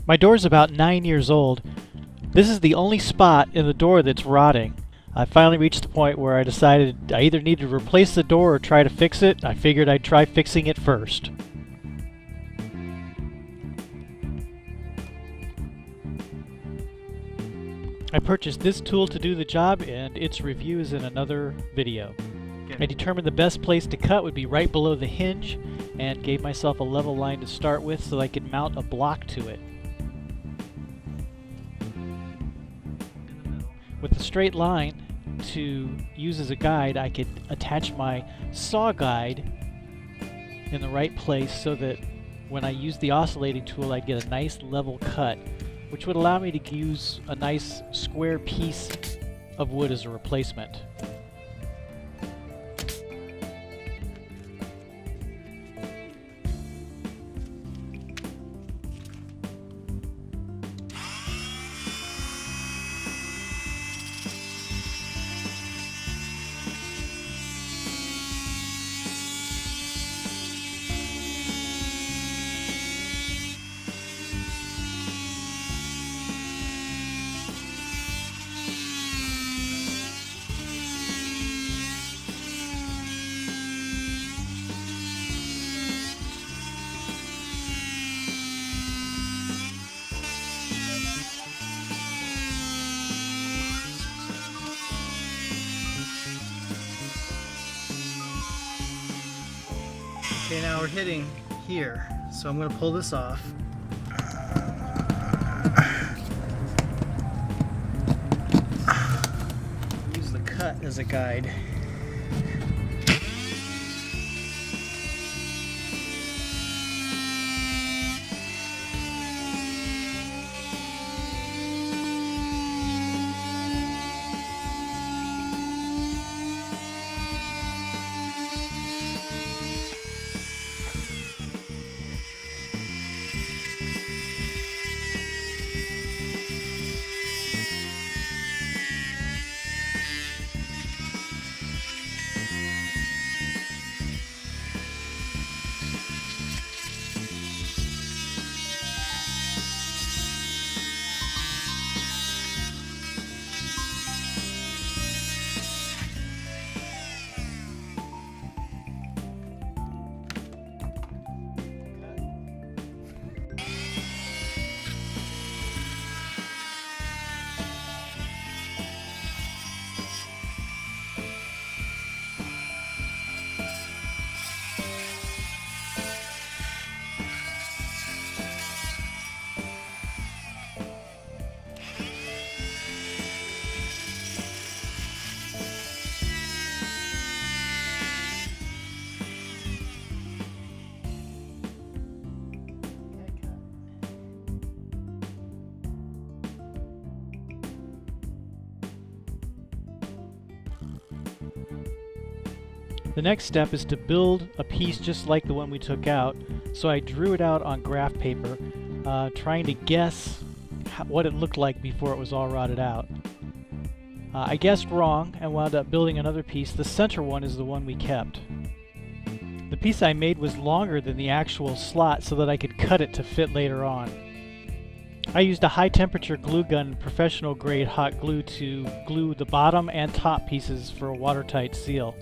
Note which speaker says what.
Speaker 1: My door's about 9 years old. This is the only spot in the door that's rotting. I finally reached the point where I decided I either needed to replace the door or try to fix it. I figured I'd try fixing it first. I purchased this tool to do the job, and its review is in another video. I determined the best place to cut would be right below the hinge, and gave myself a level line to start with so I could mount a block to it. With a straight line to use as a guide, I could attach my saw guide in the right place so that when I use the oscillating tool I'd get a nice level cut, which would allow me to use a nice square piece of wood as a replacement.
Speaker 2: Okay, now we're hitting here, so I'm going to pull this off. Use the cut as a guide.
Speaker 1: The next step is to build a piece just like the one we took out, so I drew it out on graph paper, trying to guess what it looked like before it was all rotted out. I guessed wrong and wound up building another piece. The center one is the one we kept. The piece I made was longer than the actual slot so that I could cut it to fit later on. I used a high temperature glue gun, professional grade hot glue, to glue the bottom and top pieces for a watertight seal.